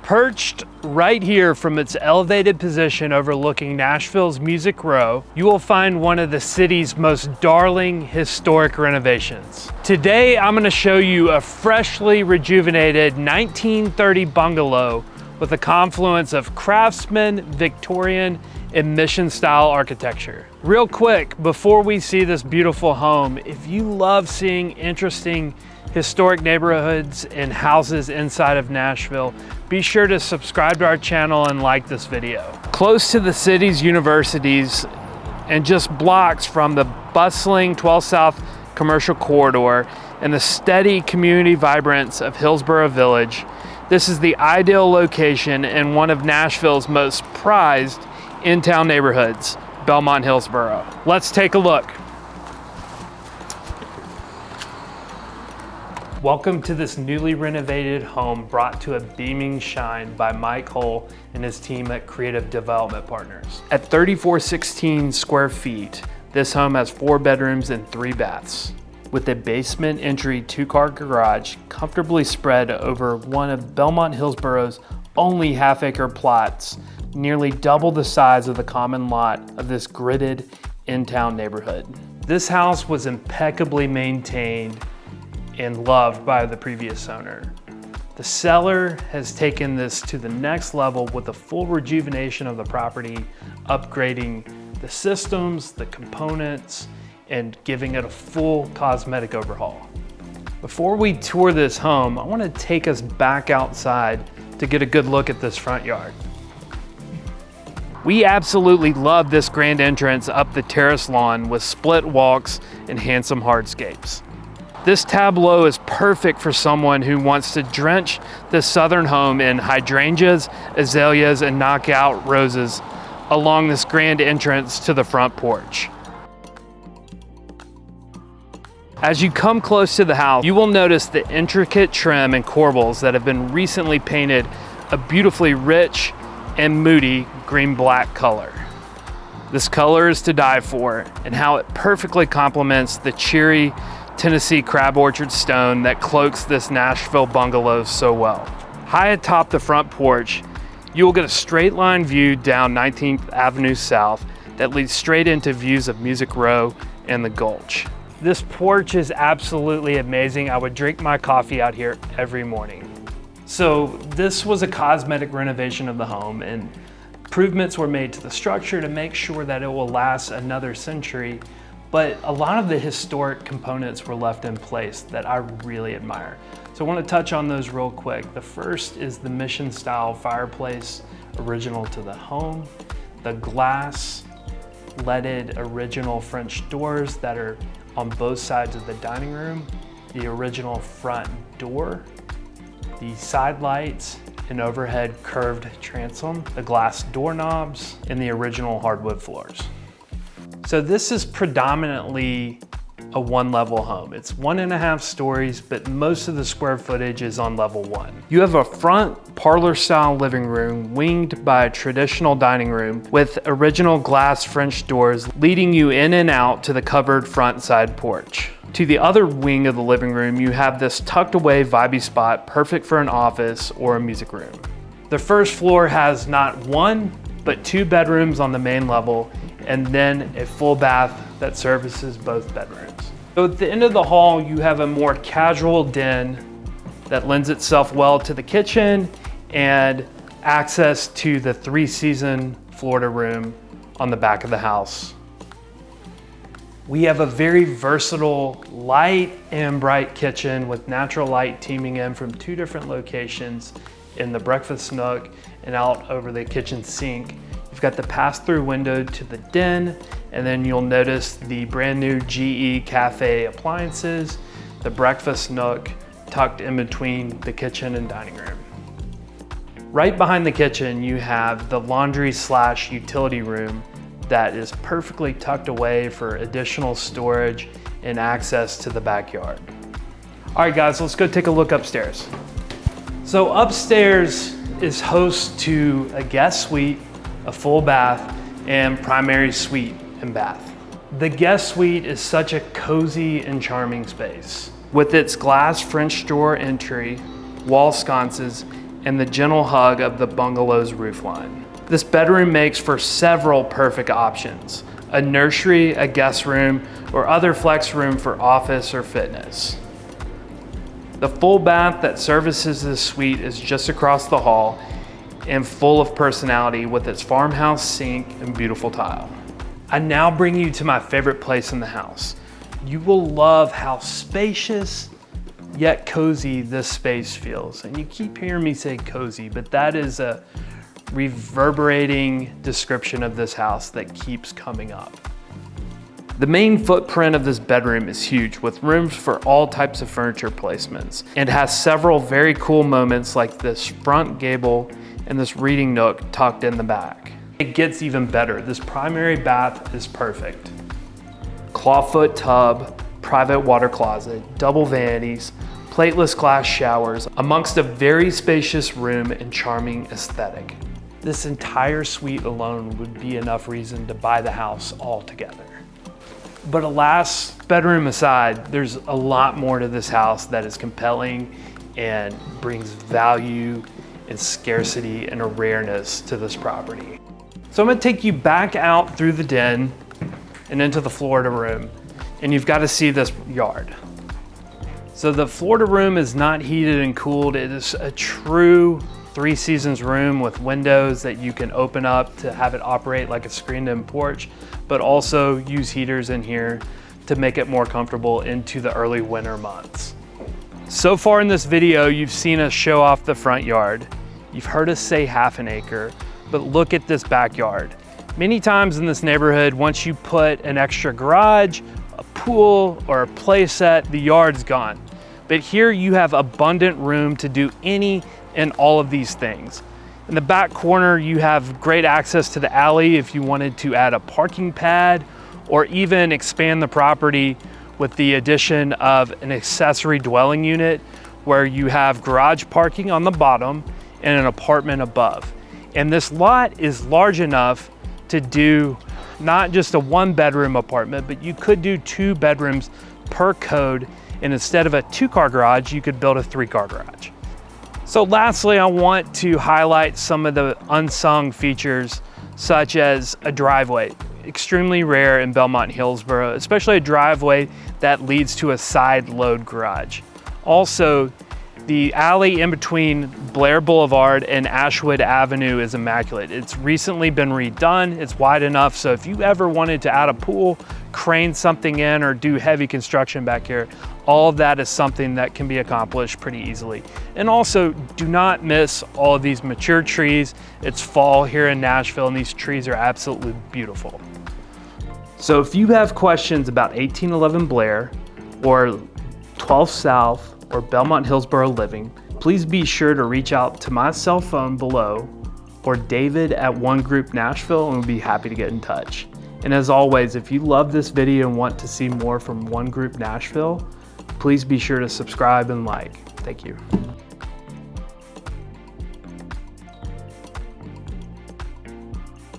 Perched right here from its elevated position overlooking Nashville's Music Row, you will find one of the city's most darling historic renovations. Today, I'm gonna show you a freshly rejuvenated 1930 bungalow with a confluence of craftsman, Victorian, and mission-style architecture. Real quick, before we see this beautiful home, if you love seeing interesting historic neighborhoods and houses inside of Nashville, be sure to subscribe to our channel and like this video. Close to the city's universities and just blocks from the bustling 12 South commercial corridor and the steady community vibrance of Hillsboro Village, this is the ideal location in one of Nashville's most prized in-town neighborhoods, Belmont Hillsboro. Let's take a look. Welcome to this newly renovated home brought to a beaming shine by Mike Hull and his team at Creative Development Partners. At 3,416 square feet, this home has 4 bedrooms and 3 baths, with a basement entry 2-car garage comfortably spread over one of Belmont Hillsboro's only half-acre plots, nearly double the size of the common lot of this gridded in-town neighborhood. This house was impeccably maintained and loved by the previous owner. The seller has taken this to the next level with a full rejuvenation of the property, upgrading the systems, the components, and giving it a full cosmetic overhaul. Before we tour this home, I want to take us back outside to get a good look at this front yard. We absolutely love this grand entrance up the terrace lawn with split walks and handsome hardscapes. This tableau is perfect for someone who wants to drench the southern home in hydrangeas, azaleas, and knockout roses along this grand entrance to the front porch. As you come close to the house, you will notice the intricate trim and corbels that have been recently painted a beautifully rich and moody green-black color. This color is to die for, and how it perfectly complements the cheery Tennessee crab orchard stone that cloaks this Nashville bungalow so well. High atop the front porch, you will get a straight line view down 19th Avenue South that leads straight into views of Music Row and the Gulch. This porch is absolutely amazing. I would drink my coffee out here every morning. So this was a cosmetic renovation of the home, and improvements were made to the structure to make sure that it will last another century. But a lot of the historic components were left in place that I really admire. So I want to touch on those real quick. The first is the mission style fireplace, original to the home. The glass leaded original French doors that are on both sides of the dining room. The original front door, the side lights, and overhead curved transom, the glass doorknobs, and the original hardwood floors. So this is predominantly a 1-level home. It's 1.5 stories, but most of the square footage is on level 1. You have a front parlor-style living room winged by a traditional dining room with original glass French doors leading you in and out to the covered front side porch. To the other wing of the living room, you have this tucked away vibey spot perfect for an office or a music room. The first floor has not 1, but 2 bedrooms on the main level, and then a full bath that services both bedrooms. So at the end of the hall, you have a more casual den that lends itself well to the kitchen and access to the 3-season Florida room on the back of the house. We have a very versatile light and bright kitchen with natural light teaming in from 2 different locations in the breakfast nook and out over the kitchen sink. You've got the pass-through window to the den, and then you'll notice the brand new GE Cafe appliances, the breakfast nook tucked in between the kitchen and dining room. Right behind the kitchen, you have the laundry/utility room that is perfectly tucked away for additional storage and access to the backyard. All right guys, let's go take a look upstairs. So upstairs is host to a guest suite, a full bath, and primary suite and bath. The guest suite is such a cozy and charming space. With its glass French door entry, wall sconces, and the gentle hug of the bungalow's roofline. This bedroom makes for several perfect options: a nursery, a guest room, or other flex room for office or fitness. The full bath that services this suite is just across the hall and full of personality with its farmhouse sink and beautiful tile. I now bring you to my favorite place in the house. You will love how spacious yet cozy this space feels. And you keep hearing me say cozy, but that is a reverberating description of this house that keeps coming up. The main footprint of this bedroom is huge, with rooms for all types of furniture placements, and has several very cool moments like this front gable and this reading nook tucked in the back. It gets even better. This primary bath is perfect. Clawfoot tub, private water closet, double vanities, plateless glass showers, amongst a very spacious room and charming aesthetic. This entire suite alone would be enough reason to buy the house altogether. But alas, bedroom aside, there's a lot more to this house that is compelling and brings value and scarcity and a rareness to this property. So I'm gonna take you back out through the den and into the Florida room, and you've got to see this yard. So the Florida room is not heated and cooled. It is a true 3 seasons room with windows that you can open up to have it operate like a screened-in porch, but also use heaters in here to make it more comfortable into the early winter months. So far in this video, you've seen us show off the front yard. You've heard us say half an acre, but look at this backyard. Many times in this neighborhood, once you put an extra garage, a pool, or a play set, the yard's gone. But here you have abundant room to do any and all of these things. In the back corner, you have great access to the alley if you wanted to add a parking pad or even expand the property with the addition of an accessory dwelling unit where you have garage parking on the bottom and an apartment above. And this lot is large enough to do not just a 1-bedroom apartment, but you could do 2 bedrooms per code. And instead of a 2-car garage, you could build a 3-car garage. So lastly, I want to highlight some of the unsung features, such as a driveway. Extremely rare in Belmont Hillsboro, especially a driveway that leads to a side load garage. Also, the alley in between Blair Boulevard and Ashwood Avenue is immaculate. It's recently been redone. It's wide enough, so if you ever wanted to add a pool, crane something in, or do heavy construction back here, all of that is something that can be accomplished pretty easily. And also, do not miss all of these mature trees. It's fall here in Nashville, and these trees are absolutely beautiful. So if you have questions about 1811 Blair, or 12 South, or Belmont Hillsboro living, please be sure to reach out to my cell phone below or David at One Group Nashville, and we'll be happy to get in touch. And as always, if you love this video and want to see more from One Group Nashville, please be sure to subscribe and like. Thank you.